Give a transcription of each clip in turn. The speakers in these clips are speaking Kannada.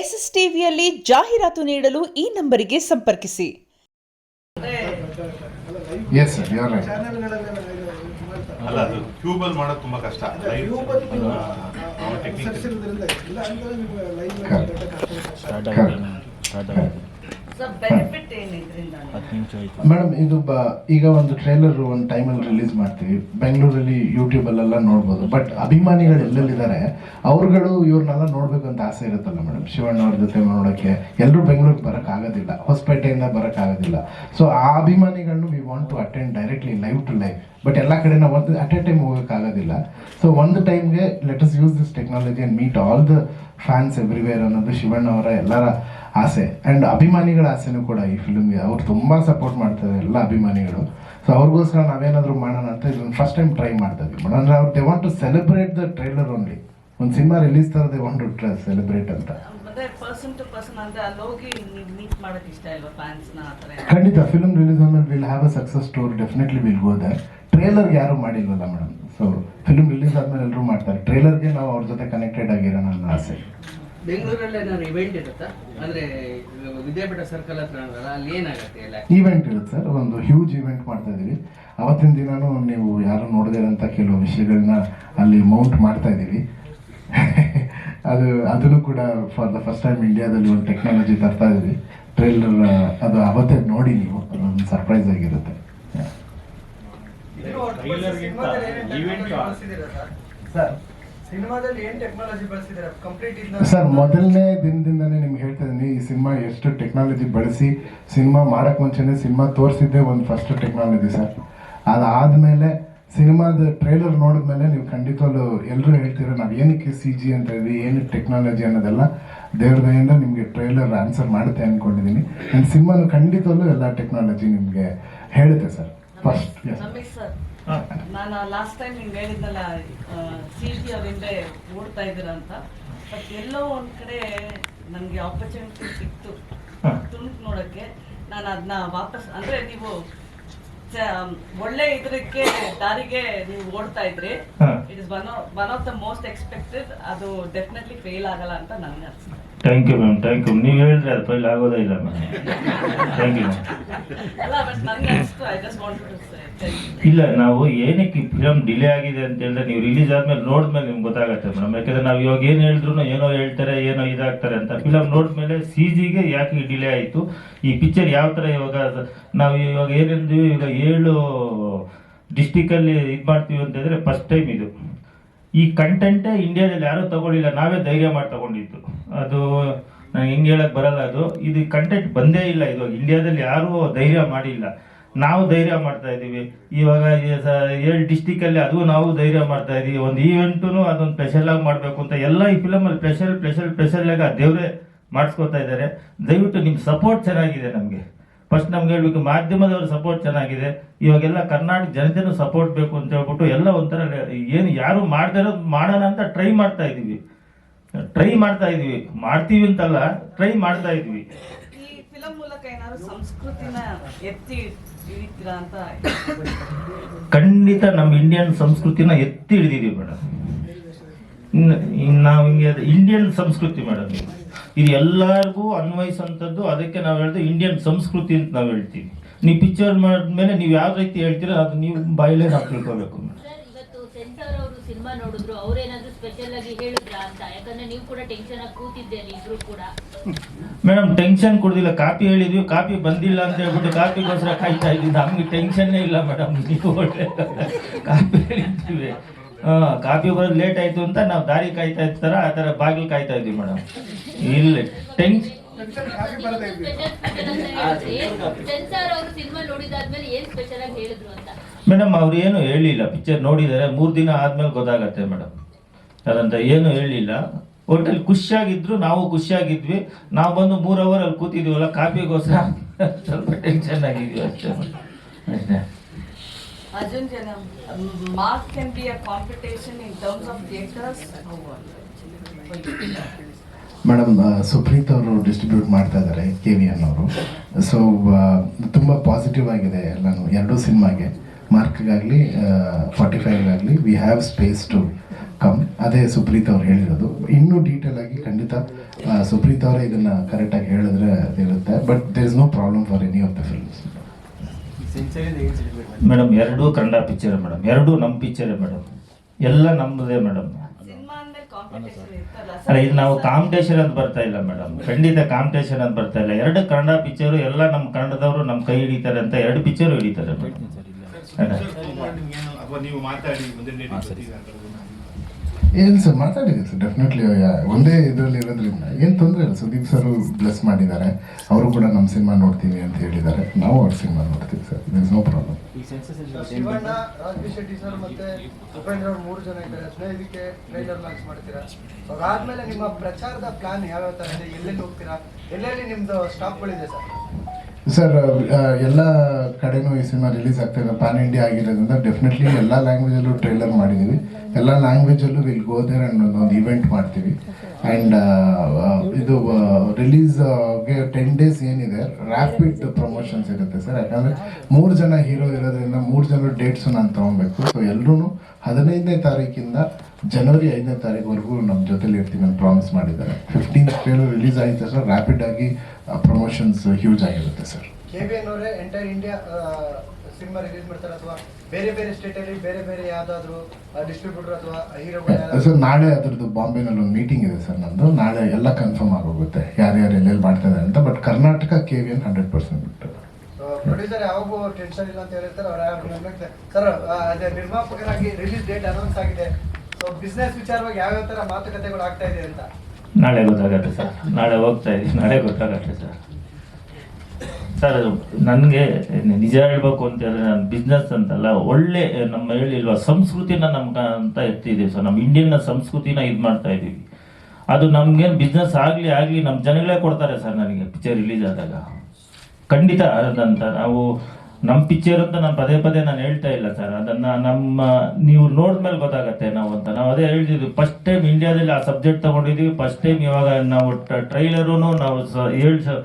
ಎಸ್ಎಸ್ ಟಿವಿಯಲ್ಲಿ ಜಾಹೀರಾತು ನೀಡಲು ಈ ನಂಬರಿಗೆ ಸಂಪರ್ಕಿಸಿ. Yes sir, you are right. ಅಲ್ಲ ಅದು ಟ್ಯೂಬಲ್ ಮಾಡೋದು ತುಂಬಾ ಕಷ್ಟ. ಮೇಡಮ್ ಇದು ಈಗ ಒಂದು ಟ್ರೇಲರ್ ಒಂದು ಟೈಮಲ್ಲಿ ರಿಲೀಸ್ ಮಾಡ್ತೀವಿ, ಬೆಂಗಳೂರಲ್ಲಿ ಯೂಟ್ಯೂಬಲ್ಲೆಲ್ಲ ನೋಡ್ಬೋದು. ಬಟ್ ಅಭಿಮಾನಿಗಳು ಎಲ್ಲೆಲ್ಲಿದ್ದಾರೆ ಅವ್ರುಗಳು ಇವ್ರನ್ನೆಲ್ಲ ನೋಡ್ಬೇಕು ಅಂತ ಆಸೆ ಇರುತ್ತಲ್ಲ ಮೇಡಮ್, ಶಿವಣ್ಣ ಅವ್ರ ಜೊತೆ ನೋಡೋಕ್ಕೆ ಎಲ್ಲರೂ ಬೆಂಗಳೂರಿಗೆ ಬರೋಕ್ಕಾಗೋದಿಲ್ಲ, ಹೊಸಪೇಟೆಯಿಂದ ಬರೋಕ್ಕಾಗೋದಿಲ್ಲ. ಸೊ ಆ ಅಭಿಮಾನಿಗಳನ್ನು we want to attend directly live to live. But ಎಲ್ಲ ಕಡೆ ನಾವು ಒಂದು ಅಟ್ ಎ ಟೈಮ್ ಹೋಗೋಕ್ಕಾಗೋದಿಲ್ಲ. ಸೊ ಒಂದು ಟೈಮ್ಗೆ let us use this technology and meet all the fans everywhere ಅನ್ನೋದು ಶಿವಣ್ಣ ಅವರ ಎಲ್ಲರ ಆಸೆ ಆ್ಯಂಡ್ ಅಭಿಮಾನಿಗಳ ಆಸೆನೂ ಕೂಡ ಈ ಫಿಲ್ಮ್ಗೆ. ಅವ್ರು ತುಂಬ ಸಪೋರ್ಟ್ ಮಾಡ್ತಾರೆ ಎಲ್ಲ ಅಭಿಮಾನಿಗಳು. ಸೊ ಅವ್ರಿಗೋಸ್ಕರ ನಾವೇನಾದರೂ ಮಾಡೋಣ ಅಂತ ಇದನ್ನು ಫಸ್ಟ್ ಟೈಮ್ ಟ್ರೈ ಮಾಡ್ತಾ ಇದ್ವಿ ಮೇಡಮ್. ಅಂದರೆ ಅವ್ರು they want to celebrate the trailer only. ಒಂದು ಸಿನಿಮಾ ರಿಲೀಸ್ ಥರ ದೇ ವಾಂಟ್ ಟು ಸೆಲೆಬ್ರೇಟ್ ಅಂತ. ಖಂಡಿತ ಫಿಲ್ಮ್ ರಿಲೀಸ್ ಆದ್ಮೇಲೆ will have a success story, definitely will go there. ಟ್ರೇಲರ್ಗೆ ಯಾರು ಮಾಡಿಲ್ವಲ್ಲ ಮೇಡಮ್, ಸೊ ಫಿಲ್ಮ್ ರಿಲೀಸ್ ಆದ್ಮೇಲೆ ಎಲ್ಲರೂ ಮಾಡ್ತಾರೆ. ಟ್ರೇಲರ್ಗೆ ನಾವು ಅವ್ರ ಜೊತೆ ಕನೆಕ್ಟೆಡ್ ಆಗಿರೋಣ ನನ್ನ ಆಸೆ. ಬೆಂಗಳೂರಲ್ಲೇ ನಾನು ಇವೆಂಟ್ ಇರುತ್ತಾ ಅಂದ್ರೆ ವಿದ್ಯಾಪೀಠ ಸರ್ಕಲ್ ಹತ್ರ ಅಲ್ಲಿ ಏನಾಗುತ್ತೆ ಎಲ್ಲ ಈವೆಂಟ್ ಇರುತ್ತೆ ಸರ್, ಒಂದು ಹ್ಯೂಜ್ ಈವೆಂಟ್ ಮಾಡ್ತಾ ಇದೀವಿ. ಅವತ್ತಿನ ದಿನಾನು ನೀವು ಯಾರು ನೋಡದಿರಂತ ಕೆಲವು ವಿಷಯಗಳನ್ನ ಅಲ್ಲಿ ಮೌಂಟ್ ಮಾಡ್ತಾ ಇದೀವಿ. ಅದನ್ನು ಕೂಡ ಫಾರ್ ದ ಫಸ್ಟ್ ಟೈಮ್ ಇಂಡಿಯಾದಲ್ಲಿ ಒಂದು ಟೆಕ್ನಾಲಜಿ ತರ್ತಾ ಇದೀವಿ. ಟ್ರೇಲರ್ ಅದು ಅವತ್ತೇ ನೋಡಿ ನೀವು, ಅದೊಂದು ಸರ್ಪ್ರೈಸ್ ಆಗಿರುತ್ತೆ. ಸರ್ ಮೊದಲನೇ ದಿನದಿಂದಾನೇ ನಿಮ್ಗೆ ಹೇಳ್ತಾ ಇದ್ದೀನಿ, ಈ ಸಿನಿಮಾ ಎಷ್ಟು ಟೆಕ್ನಾಲಜಿ ಬಳಸಿ ಸಿನಿಮಾ ಮಾಡಕ್ ಮುಂಚೆನೆ ಸಿನಿಮಾ ತೋರಿಸಿದ್ದೆ ಒಂದು ಫಸ್ಟ್ ಟೆಕ್ನಾಲಜಿ ಸರ್. ಅದಾದ್ಮೇಲೆ ಸಿನಿಮಾದ ಟ್ರೇಲರ್ ನೋಡಿದ್ಮೇಲೆ ನೀವು ಖಂಡಿತವಾಗ್ಲೂ ಎಲ್ಲರೂ ಹೇಳ್ತೀರ ನಾವು ಏನಕ್ಕೆ CG ಅಂತ ಇದ್ವಿ, ಏನಕ್ಕೆ ಟೆಕ್ನಾಲಜಿ ಅನ್ನೋದೆಲ್ಲ ದೇವ್ರ ದಯಿಂದ ನಿಮಗೆ ಟ್ರೇಲರ್ ಆನ್ಸರ್ ಮಾಡುತ್ತೆ ಅಂದ್ಕೊಂಡಿದ್ದೀನಿ. ಆ್ಯಂಡ್ ಸಿನಿಮಾನು ಖಂಡಿತವಾಗ್ಲೂ ಎಲ್ಲ ಟೆಕ್ನಾಲಜಿ ನಿಮಗೆ ಹೇಳುತ್ತೆ ಸರ್. ಫಸ್ಟ್ ನಾನು ಲಾಸ್ಟ್ ಟೈಮ್ ನಿಮ್ಗೆ ಹೇಳಿದ್ನಲ್ಲ CG ಅವರಿಂದ ಓಡ್ತಾ ಇದ್ದೀರ ಅಂತ. ಬಟ್ ಎಲ್ಲೋ ಒಂದ್ ಕಡೆ ನನಗೆ ಆಪರ್ಚುನಿಟಿ ಸಿಕ್ತು ತುಣುಕ್ ನೋಡೋಕ್ಕೆ. ನಾನು ಅದನ್ನ ವಾಪಸ್ ಅಂದರೆ ನೀವು ಒಳ್ಳೆ ಇದಕ್ಕೆ ದಾರಿಗೆ ನೀವು ಓಡ್ತಾ ಇದ್ರಿ. It is one of the most expected. ಅದು ಡೆಫಿನೆಟ್ಲಿ ಫೇಲ್ ಆಗಲ್ಲ ಅಂತ ನನಗೆ ಅನ್ಸುತ್ತೆ. Thank you ma'am, thank you. ನೀವು ಹೇಳಿದ್ರೆ ಅದು ಫೇಲ್ ಆಗೋದೇ ಇಲ್ಲ ಮ್ಯಾಮ್. Thank you. ಅಲ್ಲ ಬಟ್ ನನಗೆ ಅನಿಸ್ತು, I just wanted to say ಇಲ್ಲ, ನಾವು ಏನಕ್ಕೆ ಫಿಲಮ್ ಡಿಲೇ ಆಗಿದೆ ಅಂತ ಹೇಳಿದ್ರೆ ನೀವು ರಿಲೀಸ್ ಆದ್ಮೇಲೆ ನೋಡಿದ್ಮೇಲೆ ನಿಮ್ಗೆ ಗೊತ್ತಾಗುತ್ತೆ ಮೇಡಮ್. ಯಾಕಂದ್ರೆ ನಾವು ಇವಾಗ ಏನು ಹೇಳಿದ್ರು ಏನೋ ಹೇಳ್ತಾರೆ, ಏನೋ ಇದಾಗ್ತಾರೆ ಅಂತ. ಫಿಲಮ್ ನೋಡಿದ್ಮೇಲೆ CGಗೆ ಯಾಕೆ ಡಿಲೇ ಆಯಿತು, ಈ ಪಿಕ್ಚರ್ ಯಾವ ಥರ ಇವಾಗ ನಾವು ಇವಾಗ ಏನಿದ್ವಿ, ಈಗ 7 ಡಿಸ್ಟಿಕಲ್ಲಿ ಇದು ಮಾಡ್ತೀವಿ ಅಂತ ಹೇಳಿದ್ರೆ ಫಸ್ಟ್ ಟೈಮ್ ಇದು. ಈ ಕಂಟೆಂಟೇ ಇಂಡಿಯಾದಲ್ಲಿ ಯಾರೂ ತಗೊಳ್ಳಿಲ್ಲ, ನಾವೇ ಧೈರ್ಯ ಮಾಡಿ ತಗೊಂಡಿದ್ದು. ಅದು ನಂಗೆ ಹಿಂಗೆ ಹೇಳಕ್ ಬರಲ್ಲ. ಇದು ಕಂಟೆಂಟ್ ಬಂದೇ ಇಲ್ಲ, ಇದು ಇಂಡಿಯಾದಲ್ಲಿ ಯಾರೂ ಧೈರ್ಯ ಮಾಡಿಲ್ಲ. ನಾವು ಧೈರ್ಯ ಮಾಡ್ತಾ ಇದ್ದೀವಿ ಇವಾಗ 7 ಡಿಸ್ಟಿಕಲ್ಲಿ, ಅದು ನಾವು ಧೈರ್ಯ ಮಾಡ್ತಾ ಇದೀವಿ. ಒಂದು ಈವೆಂಟು ಅದೊಂದು ಸ್ಪೆಷಲ್ ಆಗಿ ಮಾಡಬೇಕು ಅಂತ ಎಲ್ಲ ಈ ಫಿಲಮಲ್ಲಿ ಸ್ಪೆಷಲ್ ಆಗಿ ದೇವರೇ ಮಾಡಿಸ್ಕೊತಾ ಇದ್ದಾರೆ. ದಯವಿಟ್ಟು ನಿಮ್ಮ ಸಪೋರ್ಟ್ ಚೆನ್ನಾಗಿದೆ ನಮಗೆ. ಫಸ್ಟ್ ನಮ್ಗೆ ಹೇಳ್ಬೇಕು, ಮಾಧ್ಯಮದವ್ರ ಸಪೋರ್ಟ್ ಚೆನ್ನಾಗಿದೆ. ಇವಾಗೆಲ್ಲ ಕರ್ನಾಟಕ ಜನತೆನೂ ಸಪೋರ್ಟ್ ಬೇಕು ಅಂತ ಹೇಳ್ಬಿಟ್ಟು ಎಲ್ಲ ಒಂಥರ ಏನು ಯಾರು ಮಾಡದೇ ಇರೋದು ಮಾಡೋಣ ಅಂತ ಟ್ರೈ ಮಾಡ್ತಾ ಇದೀವಿ. ಮಾಡ್ತೀವಿ ಅಂತಲ್ಲ, ಟ್ರೈ ಮಾಡ್ತಾ ಇದೀವಿ. ಈ ಫಿಲಂ ಮೂಲಕ ಏನಾದ್ರು ಸಂಸ್ಕೃತಿನ ಎತ್ತಿ ಹಿಡಿತೀರಾ ಅಂತ? ಖಂಡಿತ ನಮ್ಮ ಇಂಡಿಯನ್ ಸಂಸ್ಕೃತಿನ ಎತ್ತಿ ಹಿಡಿದಿದೀವಿ ಮೇಡಮ್. ನಾವು ಹಿಂಗೆ ಇಂಡಿಯನ್ ಸಂಸ್ಕೃತಿ ಮೇಡಮ್, ಇದು ಎಲ್ಲರಿಗೂ ಅನ್ವಯಿಸಂಥದ್ದು. ಅದಕ್ಕೆ ನಾವು ಹೇಳಿದ್ರೆ ಇಂಡಿಯನ್ ಸಂಸ್ಕೃತಿ ಅಂತ ನಾವು ಹೇಳ್ತೀವಿ. ನೀವು ಪಿಕ್ಚರ್ ಮಾಡಿದ್ಮೇಲೆ ನೀವು ಯಾವ ರೀತಿ ಹೇಳ್ತೀರಾ ಅದು ನೀವು ಬಾಯಿಲೇ ನಾವು ತಿಳ್ಕೋಬೇಕು ಮೇಡಮ್. ಸೆನ್ಸಾರ್ ಅವರು ಸಿನಿಮಾ ನೋಡಿದ್ರು, ಅವ್ರೇನಾದ್ರೂ ಸ್ಪೆಷಲ್ ಆಗಿ ಹೇಳಿದ್ರಾ ಅಂತ? ಯಾಕಂದ್ರೆ ನೀವು ಕೂಡ ಟೆನ್ಷನ್ ಆಗಿ ಕೂತಿದ್ದೇನೆ ಇಬ್ರು ಕೂಡ. ಮೇಡಮ್ ಟೆನ್ಷನ್ ಕೊಡ್ದಿಲ್ಲ, ಕಾಪಿ ಹೇಳಿದ್ವಿ, ಕಾಪಿ ಬಂದಿಲ್ಲ ಅಂತ ಹೇಳ್ಬಿಟ್ಟು ಕಾಪಿಗೋಸ್ಕರ ಕಾಯ್ತಾ ಇದ್ವಿ. ನಮ್ಗೆ ಟೆನ್ಷನ್ನೇ ಇಲ್ಲ ಮೇಡಮ್, ನೀವು ಒಳ್ಳೆ ಕಾಪಿ ಹೇಳಿದ್ದೀವಿ. ಕಾಪಿ ಬರೋದು ಲೇಟ್ ಆಯ್ತು ಅಂತ ನಾವು ದಾರಿ ಕಾಯ್ತಾ ಇರ್ತಾರ ಆ ಥರ ಬಾಗಿಲು ಕಾಯ್ತಾ ಇದ್ವಿ ಮೇಡಮ್. ಇಲ್ಲ ಟೆನ್ಷನ್. ಸೆನ್ಸಾರ್ ಅವರು ಸಿನಿಮಾ ನೋಡಿದಾದ್ಮೇಲೆ ಏನ್ ಸ್ಪೆಷಲ್ ಆಗಿ ಹೇಳಿದ್ರು ಅಂತ? ಮೇಡಮ್ ಅವ್ರು ಏನು ಹೇಳಿಲ್ಲ, ಪಿಕ್ಚರ್ ನೋಡಿದ್ದಾರೆ 3 ದಿನ ಆದ್ಮೇಲೆ ಗೊತ್ತಾಗತ್ತೆ ಮೇಡಮ್. ಅದಂತ ಏನು ಹೇಳಿಲ್ಲ. ಒಟ್ಟಲ್ಲಿ ಖುಷಿಯಾಗಿದ್ರು, ನಾವು ಖುಷಿಯಾಗಿದ್ವಿ. ನಾವು ಬಂದು 3 ಅವರ್ ಅಲ್ಲಿ ಕೂತಿದ್ವಲ್ಲ ಕಾಪಿಗೋಸ್ಕರ ಸ್ವಲ್ಪ ಟೆನ್ಷನ್ ಆಗಿದ್ವಿ ಅಷ್ಟೇ ಅಷ್ಟೇ. Arjun Jana, Mark can be a competition in terms of theatres. Madam Supreeth ಅವರು ಡಿಸ್ಟ್ರಿಬ್ಯೂಟ್ ಮಾಡ್ತಾ ಇದ್ದಾರೆ KVN ಅವರು. ಸೊ ತುಂಬ ಪಾಸಿಟಿವ್ ಆಗಿದೆ ಎಲ್ಲನೂ. 2 ಸಿನಿಮಾಗೆ, ಮಾರ್ಕ್ಗಾಗಲಿ 45ಗಾಗಲಿ we have space to come. ಅದೇ ಸುಪ್ರೀತ್ ಅವ್ರು ಹೇಳಿರೋದು. ಇನ್ನೂ ಡೀಟೇಲ್ ಆಗಿ ಖಂಡಿತ ಸುಪ್ರೀತ್ ಅವರೇ ಇದನ್ನ ಕರೆಕ್ಟಾಗಿ ಹೇಳಿದ್ರೆ ಅದಿರುತ್ತೆ. But there is no problem for any of the films. Madam ಎರಡೂ ಕನ್ನಡ ಪಿಕ್ಚರ್ ಮೇಡಮ್, ಎರಡೂ ನಮ್ಮ ಪಿಕ್ಚರೇ ಮೇಡಮ್, ಎಲ್ಲ ನಮ್ಮದೇ ಮೇಡಮ್. ಸಿನಿಮಾ ಅಂದ್ಮೇಲೆ ಕಾಂಪಿಟೇಷನ್ ಇರ್ತಲ್ಲ ಅಲ್ಲ, ಇದು ನಾವು ಕಾಂಪಿಟೇಷನ್ ಅಂತ ಬರ್ತಾ ಇಲ್ಲ ಮೇಡಮ್, ಖಂಡಿತ ಕಾಂಪಿಟೇಷನ್ ಅಂತ ಬರ್ತಾ ಇಲ್ಲ. ಎರಡು ಕನ್ನಡ ಪಿಕ್ಚರು ಎಲ್ಲ ನಮ್ಮ ಕನ್ನಡದವರು ನಮ್ಮ ಕೈ ಹಿಡಿತಾರೆ ಅಂತ ಎರಡು ಪಿಕ್ಚರು ಹಿಡಿತಾರೆ ಮೇಡಮ್. ಅಥವಾ ನೀವು ಮಾತಾಡಿ ಮುಂದೆ ಏನು ಸರ್ ಮಾತಾಡಿದೆ ಸರ್, ಡೆಫಿನೆಟ್ಲಿ ಒಂದೇ ಇದರಲ್ಲಿ ಇರೋದ್ರಿಂದ ಏನು ತೊಂದರೆ ಇಲ್ಲ. ಸುದೀಪ್ ಸರ್ ಬ್ಲೆಸ್ ಮಾಡಿದ್ದಾರೆ, ಅವರು ಕೂಡ ನಮ್ಮ ಸಿನಿಮಾ ನೋಡ್ತೀವಿ ಅಂತ ಹೇಳಿದ್ದಾರೆ, ನಾವು ಅವ್ರ ಸಿನಿಮಾ ನೋಡ್ತೀವಿ sir, there is no problem. Shivanna, Raj Shetty sir ಮತ್ತೆ ಉಪೇಂದ್ರ ಅವ್ರು 3 ಜನ ಇದ್ದಾರೆ. ಇದಕ್ಕೆ ಟ್ರೈಲರ್ ಲಾಂಚ್ ಮಾಡ್ತೀರಾ? ಅದಾದ್ಮೇಲೆ ನಿಮ್ಮ ಪ್ರಚಾರದ ಪ್ಲಾನ್ ಯಾವ್ಯಾವ ಥರ ಇದೆ? ಎಲ್ಲೆಲ್ಲಿ ಹೋಗ್ತೀರಾ? ಎಲ್ಲೆಲ್ಲಿ ನಿಮ್ದು ಸ್ಟಾಪ್ಗಳಿದೆ ಸರ್? ಸರ್ ಎಲ್ಲ ಕಡೆನೂ ಈ ಸಿನಿಮಾ ರಿಲೀಸ್ ಆಗ್ತಾ ಇದೆ, ಪ್ಯಾನ್ ಇಂಡಿಯಾ ಆಗಿರೋದ್ರಿಂದ ಡೆಫಿನೆಟ್ಲಿ ಎಲ್ಲ ಲ್ಯಾಂಗ್ವೇಜಲ್ಲೂ ಟ್ರೈಲರ್ ಮಾಡಿದ್ದೀವಿ. ಎಲ್ಲ ಲ್ಯಾಂಗ್ವೇಜಲ್ಲೂ ವಿಲ್ ಗೋ ದೇರ್ ಆ್ಯಂಡ್ ಒಂದು ಇವೆಂಟ್ ಮಾಡ್ತೀವಿ. ಆ್ಯಂಡ್ ಇದು ರಿಲೀಸ್ಗೆ 10 days ಏನಿದೆ ರ್ಯಾಪಿಡ್ ಪ್ರಮೋಷನ್ಸ್ ಇರುತ್ತೆ ಸರ್. ಯಾಕಂದರೆ 3 ಜನ ಹೀರೋ ಇರೋದ್ರಿಂದ 3 ಜನರ ಡೇಟ್ಸು ನಾನು ತೊಗೊಬೇಕು. ಸೊ ಎಲ್ಲರೂ 15ನೇ ತಾರೀಕಿಂದ ಜನವರಿ 5ನೇ ತಾರೀಕುವರೆಗೂ ನಮ್ಮ ಜೊತೆಲಿ ಇರ್ತೀವಿ ಅಂತ ಪ್ರಾಮಿಸ್ ಮಾಡಿದ್ದಾರೆ. 15th ಟ್ರೈಲರ್ ರಿಲೀಸ್ ಆಗಿದೆ ಸರ್, ರ್ಯಾಪಿಡ್ ಆಗಿ ಪ್ರಮೋಷನ್ಸ್ ಹ್ಯೂಜ್ ಆಗಿರುತ್ತೆ ಸರ್. KBN ಅವರೇ ಎಂಟೈರ್ ಇಂಡಿಯಾ ಸಿನಿಮಾ ರಿಲೀಸ್ ಮಾಡ್ತಾರೆ ಅಥವಾ ಬೇರೆ ಬೇರೆ ಸ್ಟೇಟಲ್ಲಿ ಬೇರೆ ಬೇರೆ ಯಾವುದಾದ್ರೂ ಡಿಸ್ಟ್ರಿಬ್ಯೂಟರ್ ಅಥವಾ ಹೀರೋಗಳು? ಸರ್ ನಾಳೆ ಅದರದ್ದು ಬಾಂಬೆನಲ್ಲಿ ಒಂದು ಮೀಟಿಂಗ್ ಇದೆ ಸರ್ ನಂದು, ನಾಳೆ ಎಲ್ಲ ಕನ್ಫರ್ಮ್ ಆಗೋಗುತ್ತೆ ಯಾರ್ಯಾರು ಎಲ್ಲೆಲ್ಲಿ ಮಾಡ್ತಾ ಇದ್ದಾರೆ ಅಂತ. But Karnataka KBN 100%. ಪ್ರೊಡ್ಯೂಸರ್ ಯಾವಾಗೂ ಟೆನ್ಷನ್ ಇಲ್ಲ ಅಂತ ಹೇಳಿರ್ತಾರೆ ಅವ್ರು. ಸರ್ ಅದೇ ನಿರ್ಮಾಪಕರಾಗಿ ರಿಲೀಸ್ ಡೇಟ್ ಅನೌನ್ಸ್ ಆಗಿದೆ. ಸೊ ಬಿಸ್ನೆಸ್ ವಿಚಾರವಾಗಿ ಯಾವ್ಯಾವ ಥರ ಮಾತುಕತೆಗಳು ಆಗ್ತಾ ಇದೆ ಅಂತ ನಾಳೆ ಗೊತ್ತಾಗತ್ತೆ ಸರ್, ನಾಳೆ ಹೋಗ್ತಾ ಇದ್ದೀವಿ, ನಾಳೆ ಗೊತ್ತಾಗತ್ತೆ ಸರ್. ಸರ್ ನನಗೆ ನಿಜ ಹೇಳ್ಬೇಕು ಅಂತ ಹೇಳಿದ್ರೆ ನಾನು ಬಿಸ್ನೆಸ್ ಅಂತಲ್ಲ, ಒಳ್ಳೆ ನಮ್ಮ ಹೇಳಿಲ್ವಾ ಸಂಸ್ಕೃತಿನ ನಮ್ಗೆ ಅಂತ ಎತ್ತಿದ್ದೀವಿ ಸರ್. ನಮ್ಮ ಇಂಡಿಯನ್ ಸಂಸ್ಕೃತಿನ ಇದು ಮಾಡ್ತಾ ಇದ್ದೀವಿ. ಅದು ನಮ್ಗೇನು ಬಿಸ್ನೆಸ್ ಆಗಲಿ ನಮ್ಮ ಜನಗಳೇ ಕೊಡ್ತಾರೆ ಸರ್ ನನಗೆ ಪಿಕ್ಚರ್ ರಿಲೀಸ್ ಆದಾಗ. ಖಂಡಿತ ಅದಂತ ನಾವು ನಮ್ಮ ಪಿಕ್ಚರ್ ಅಂತ ನಾನು ಪದೇ ನಾನು ಹೇಳ್ತಾ ಇಲ್ಲ ಸರ್. ಅದನ್ನು ನೀವು ನೋಡಿದ್ಮೇಲೆ ಗೊತ್ತಾಗತ್ತೆ ನಾವು ಅಂತ. ನಾವು ಅದೇ ಹೇಳ್ತಿದ್ವಿ, ಫಸ್ಟ್ ಟೈಮ್ ಇಂಡಿಯಾದಲ್ಲಿ ಆ ಸಬ್ಜೆಕ್ಟ್ ತೊಗೊಂಡಿದ್ವಿ. ಫಸ್ಟ್ ಟೈಮ್ ಇವಾಗ ನಾವು ಟ್ರೈಲರೂ ನಾವು 7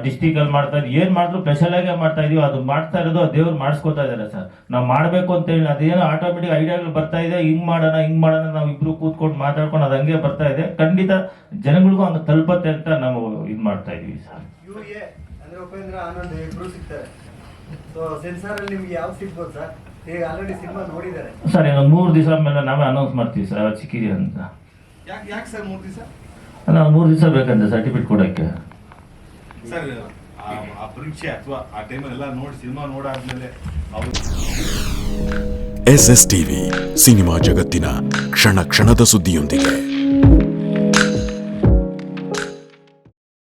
ಡಿಸ್ಟಿಕಲ್ಲಿ ಮಾಡ್ತಾ ಇದ್ವಿ. ಏನು ಮಾಡಿದ್ರು ಸ್ಪೆಷಲಾಗೇ ಮಾಡ್ತಾ ಇದೀವಿ. ಅದು ಮಾಡ್ತಾ ಇರೋದು ದೇವ್ರು ಮಾಡಿಸ್ಕೊತಾ ಇದ್ದಾರೆ ಸರ್. ನಾವು ಮಾಡಬೇಕು ಅಂತ ಹೇಳಿ ಅದೇನೋ ಆಟೋಮೆಟಿಕ್ ಐಡಿಯಾಗಳು ಬರ್ತಾ ಇದೆ, ಹಿಂಗೆ ಮಾಡೋಣ ನಾವು ಇಬ್ರು ಕೂತ್ಕೊಂಡು ಮಾತಾಡ್ಕೊಂಡು ಅದು ಹಂಗೆ ಬರ್ತಾ ಇದೆ. ಖಂಡಿತ ಜನಗಳಿಗೂ ಹಂಗೆ ತಲುಪತ್ತೆ ಅಂತ ನಾವು ಇದು ಮಾಡ್ತಾ ಇದೀವಿ ಸರ್. UA ಅಂದ್ರೆ ಉಪೇಂದ್ರ ಆನಂದ್ ಇಬ್ರು ಸಿಗ್ತಾರೆ. ಸೊ ಸೆನ್ಸಾರ್ ಅಲ್ಲಿ ನಿಮ್ಗೆ ಯಾವ ಸಿಗ್ಬೋದು ಸರ್? ಈಗ ಆಲ್ರೆಡಿ ಸಿನಿಮಾ ನೋಡಿದ್ದಾರೆ ಸರ್. ಇನ್ನೊಂದು 3 ದಿವಸ ಮೇಲೆ ನಾವೇ ಅನೌನ್ಸ್ ಮಾಡ್ತೀವಿ ಸರ್ ಸಿಕ್ಕಿದೆ ಅಂತ. ಯಾಕೆ ಸರ್ 3 ದಿವಸ? ನಾವು 3 ದಿವಸ ಬೇಕಂತೆ ಸರ್ಟಿಫಿಕೇಟ್ ಕೊಡೋಕ್ಕೆ ಸರ್. ಆ ಪರೀಕ್ಷೆ ಅಥವಾ ಆ ಟೈಮಲ್ಲೆಲ್ಲ ನೋಡಿ ಸಿನಿಮಾ ನೋಡಾದ್ಮೇಲೆ SSTV ಸಿನಿಮಾ ಜಗತ್ತಿನ ಕ್ಷಣ ಕ್ಷಣದ ಸುದ್ದಿಯೊಂದಿಗೆ.